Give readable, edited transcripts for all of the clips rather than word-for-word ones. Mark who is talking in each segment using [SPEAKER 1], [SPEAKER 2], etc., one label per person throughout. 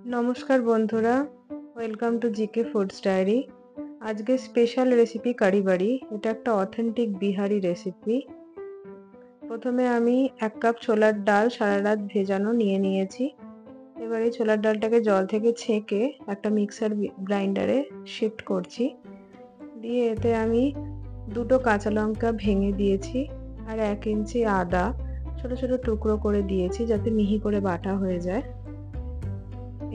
[SPEAKER 1] নমস্কার বন্ধুরা, welcome to GK foods diary. আজকে স্পেশাল রেসিপি কারি বাড়ি। এটা একটা অথেন্টিক বিহারি রেসিপি। প্রথমে আমি 1 কাপ ছোলার ডাল সারা রাত ভেজানো নিয়ে নিয়েছি। এবার এই ছোলার ডালটাকে জল থেকে ছেঁকে একটা মিক্সার গ্রাইন্ডারে শিফট করছি। দিয়ে এতে আমি 2টো কাঁচা লঙ্কা ভেঙে দিয়েছি আর 1 ইঞ্চি আদা ছোট ছোট টুকরো করে দিয়েছি যাতে মিহি করে বাটা হয়ে যায়।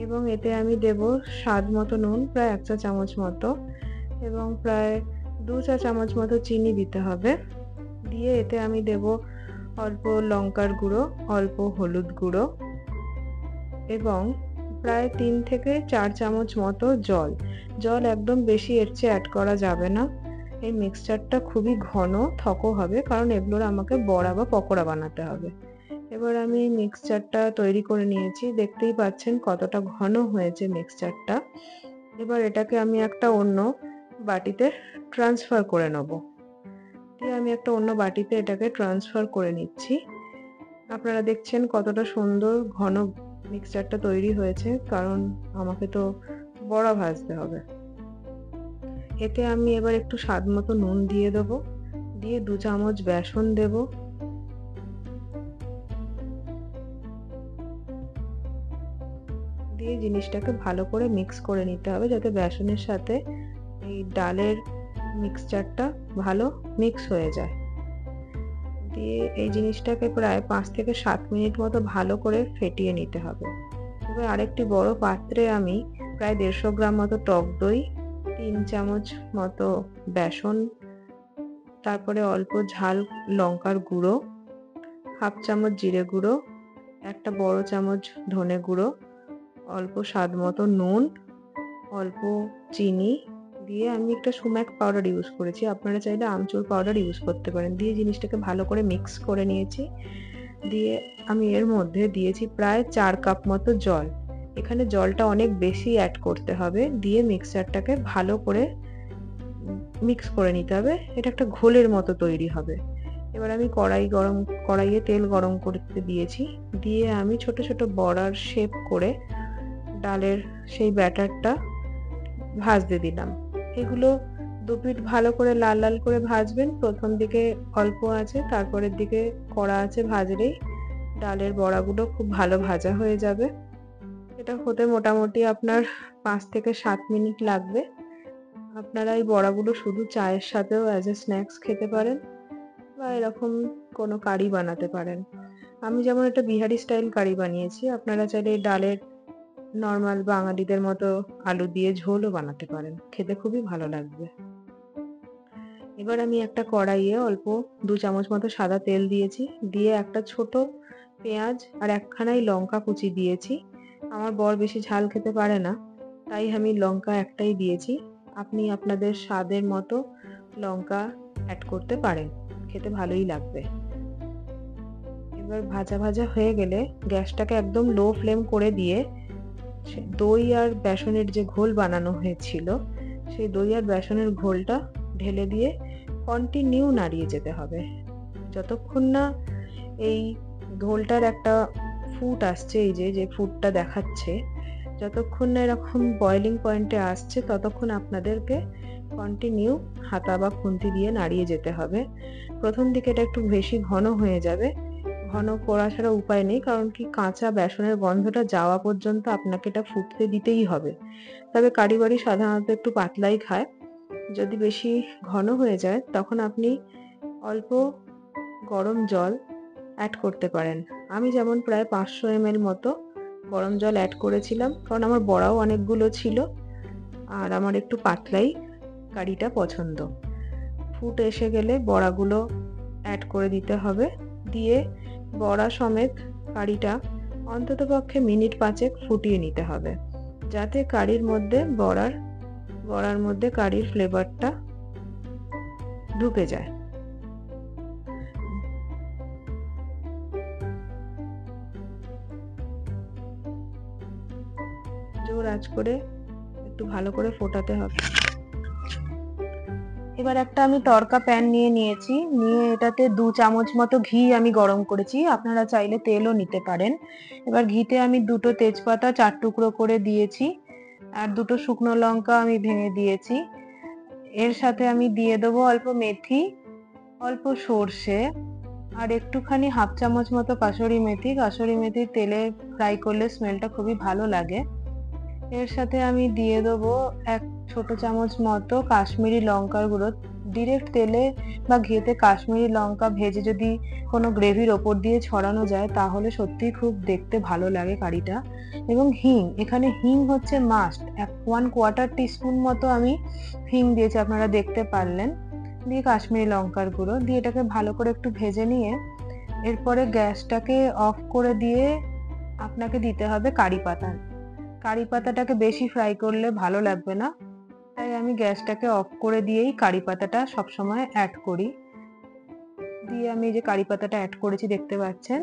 [SPEAKER 1] এবং এতে আমি দেব স্বাদ মতো নুন, প্রায় 1 চা চামচ মতো, এবং প্রায় 2 চা চামচ মতো চিনি দিতে হবে। দিয়ে এতে আমি দেব অল্প লঙ্কার গুঁড়ো, অল্প হলুদ গুঁড়ো এবং প্রায় 3 থেকে 4 চামচ মতো জল। জল একদম বেশি এর চেয়ে অ্যাড করা যাবে না। এই মিক্সচারটা খুবই ঘন থকো হবে, কারণ এগুলোর আমাকে বড়া বা পকোড়া বানাতে হবে। এবার আমি মিক্সচারটা তৈরি করে নিয়েছি, দেখতেই পাচ্ছেন কতটা ঘন হয়েছে মিক্সচারটা। এবার এটাকে আমি একটা অন্য বাটিতে ট্রান্সফার করে নেব। দিয়ে আমি একটা অন্য বাটিতে এটাকে ট্রান্সফার করে নিচ্ছি। আপনারা দেখছেন কতটা সুন্দর ঘন মিক্সচারটা তৈরি হয়েছে, কারণ আমাকে তো বড়া ভাজতে হবে। এতে আমি এবার একটু স্বাদ মতো নুন দিয়ে দেবো, দিয়ে 2 চামচ বেসন দেবো, দিয়ে জিনিসটাকে ভালো করে মিক্স করে নিতে হবে যাতে বেসনের সাথে এই ডালের মিক্সচারটা ভালো মিক্স হয়ে যায়। দিয়ে এই জিনিসটাকে প্রায় 5 থেকে 7 মিনিট মতো ভালো করে ফেটিয়ে নিতে হবে। এবার আরেকটি বড় পাত্রে আমি প্রায় 150 গ্রাম মতো টক দই, 3 চামচ মতো বেসন, তারপরে অল্প ঝাল লঙ্কার গুঁড়ো, হাফ চামচ জিরে গুঁড়ো, একটা বড় চামচ ধনে গুঁড়ো, অল্প স্বাদ মতো নুন, অল্প চিনি দিয়ে আমি একটা সুম্যাক পাউডার ইউজ করেছি। আপনারা চাইলে আমচুর পাউডার ইউজ করতে পারেন। দিয়ে জিনিসটাকে ভালো করে মিক্স করে নিয়েছি। দিয়ে আমি এর মধ্যে দিয়েছি প্রায় 4 কাপ মতো জল। এখানে জলটা অনেক বেশি অ্যাড করতে হবে। দিয়ে মিক্সচারটাকে ভালো করে মিক্স করে নিতে হবে। এটা একটা ঘোলের মতো তৈরি হবে। এবার আমি কড়াইয়ে তেল গরম করতে দিয়েছি। দিয়ে আমি ছোট ছোট বড়ার শেপ করে ডালের সেই ব্যাটারটা ভাজতে দিলাম। এগুলো 2 পিঠ ভালো করে লাল লাল করে ভাজবেন। প্রথম দিকে অল্প আছে, তারপরের দিকে কড়া আছে ভাজলেই ডালের বড়াগুলো খুব ভালো ভাজা হয়ে যাবে। এটা হতে মোটামুটি আপনার 5 থেকে 7 মিনিট লাগবে। আপনারা এই বড়াগুলো শুধু চায়ের সাথেও অ্যাজ এ স্ন্যাক্স খেতে পারেন বা এরকম কোনো কারি বানাতে পারেন। আমি যেমন একটা বিহারি স্টাইল কারি বানিয়েছি, আপনারা চাইলে ডালের নর্মাল বাঙালিদের মতো আলু দিয়ে ঝোলও বানাতে পারেন, খেতে খুবই ভালো লাগবে। এবার আমি একটা কড়াইয়ে অল্প 2 চামচ মতো সাদা তেল দিয়েছি। দিয়ে একটা ছোট পেঁয়াজ আর একখানাই লঙ্কা কুচি দিয়েছি। আমার বর বেশি ঝাল খেতে পারে না, তাই আমি লঙ্কা একটাই দিয়েছি। আপনি আপনাদের স্বাদের মতো লঙ্কা অ্যাড করতে পারেন, খেতে ভালোই লাগবে। এবার ভাজা ভাজা হয়ে গেলে গ্যাসটাকে একদম লো ফ্লেম করে দিয়ে দই আর বেসনের যে ঘোল বানানো হয়েছিল সেই দই আর বেসনের ঘোলটা ঢেলে দিয়ে কন্টিনিউ নাড়িয়ে যেতে হবে যতক্ষণ না এই ঘোলটার একটা ফুট আসছে। এই যে ফুটটা দেখাচ্ছে, যতক্ষণ না এরকম বয়েলিং পয়েন্টে আসছে ততক্ষণ আপনাদেরকে কন্টিনিউ হাতা বা খুন্তি দিয়ে নাড়িয়ে যেতে হবে। প্রথম দিকে এটা একটু বেশি ঘন হয়ে যাবে, ঘন করা ছাড়া উপায় নেই, কারণ কি কাঁচা বেসনের গন্ধটা যাওয়া পর্যন্ত আপনাকে এটা ফুটতে দিতেই হবে। তবে কারি বাড়ি সাধারণত একটু পাতলাই খায়। যদি বেশি ঘন হয়ে যায় তখন আপনি অল্প গরম জল অ্যাড করতে পারেন। আমি যেমন প্রায় 500 ml মতো গরম জল অ্যাড করেছিলাম, কারণ আমার বড়াও অনেকগুলো ছিল আর আমার একটু পাতলাই কারিটা পছন্দ। ফুট এসে গেলে বড়াগুলো অ্যাড করে দিতে হবে। দিয়ে বড়া সমেত কারিটা অন্ততপক্ষে মিনিট 5 ফুটিয়ে নিতে হবে, যাতে কারির মধ্যে বড়ার মধ্যে কারির ফ্লেভারটা ঢুকে যায়। জোর আঁচ করে একটু ভালো করে ফোটাতে হবে। এবার একটা আমি তড়কা প্যান নিয়েছি, নিয়ে এটাতে 2 চামচ মতো ঘি আমি গরম করেছি, আপনারা চাইলে তেলও নিতে পারেন। এবার ঘিতে আমি 2টো তেজপাতা 4 টুকরো করে দিয়েছি, আর 2টো শুকনো লঙ্কা আমি ভেঙে দিয়েছি। এর সাথে আমি দিয়ে দেবো অল্প মেথি, অল্প সর্ষে, আর একটুখানি হাফ চামচ মতো কাসুরি মেথি তেলে ফ্রাই করলে স্মেলটা খুবই ভালো লাগে। এর সাথে আমি দিয়ে দেবো 1 ছোট চামচ মতো কাশ্মীরি লঙ্কার গুঁড়ো। ডিরেক্ট তেলে বা ঘিতে কাশ্মীরি লঙ্কা ভেজে যদি কোনো গ্রেভির ওপর দিয়ে ছড়ানো যায় তাহলে সত্যিই খুব দেখতে ভালো লাগে কারিটা। এবং হিং, এখানে হিং হচ্ছে মাস্ট, 1/4 টিস্পুন মতো আমি হিং দিয়েছি, আপনারা দেখতে পারলেন। দিয়ে কাশ্মীরি লঙ্কার গুঁড়ো দিয়ে এটাকে ভালো করে একটু ভেজে নিয়ে এরপরে গ্যাসটাকে অফ করে দিয়ে আপনাকে দিতে হবে কারি পাতা। কারি পাতাটাকে বেশি ফ্রাই করলে ভালো লাগবে না, তাই আমি গ্যাসটাকে অফ করে দিয়েই কারি পাতাটা সবসময় অ্যাড করি। দিয়ে আমি এই যে কারি পাতাটা অ্যাড করেছি দেখতে পাচ্ছেন,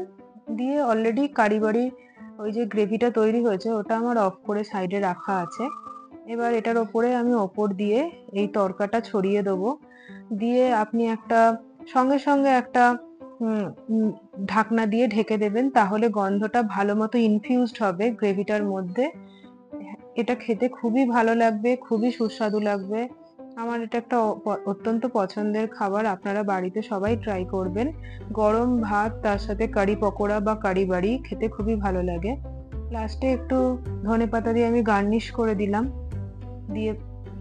[SPEAKER 1] দিয়ে অলরেডি কারি বাড়ির ওই যে গ্রেভিটা তৈরি হয়েছে ওটা আমার অফ করে সাইডে রাখা আছে। এবার এটার ওপরে আমি ওপর দিয়ে এই তড়কাটা ছড়িয়ে দেবো, দিয়ে আপনি সঙ্গে সঙ্গে একটা ঢাকনা দিয়ে ঢেকে দেবেন, তাহলে গন্ধটা ভালো মতো ইনফিউজড হবে গ্রেভিটার মধ্যে। এটা খেতে খুবই ভালো লাগবে, খুবই সুস্বাদু লাগবে। আমার এটা একটা অত্যন্ত পছন্দের খাবার, আপনারা বাড়িতে সবাই ট্রাই করবেন। গরম ভাত তার সাথে কারি পকোড়া বা কারি বাড়ি খেতে খুবই ভালো লাগে। লাস্টে একটু ধনেপাতা দিয়ে আমি গার্নিশ করে দিলাম, দিয়ে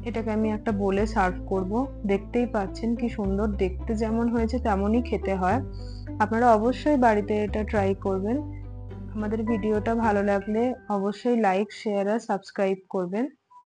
[SPEAKER 1] এটাকে আমি একটা বোলে সার্ভ করব। দেখতেই পাচ্ছেন কি সুন্দর দেখতে, যেমন হয়েছে তেমনই খেতে হয়। আপনারা অবশ্যই বাড়িতে এটা ট্রাই করবেন। আমাদের ভিডিওটা ভালো লাগলে অবশ্যই লাইক, শেয়ার আর সাবস্ক্রাইব করবেন।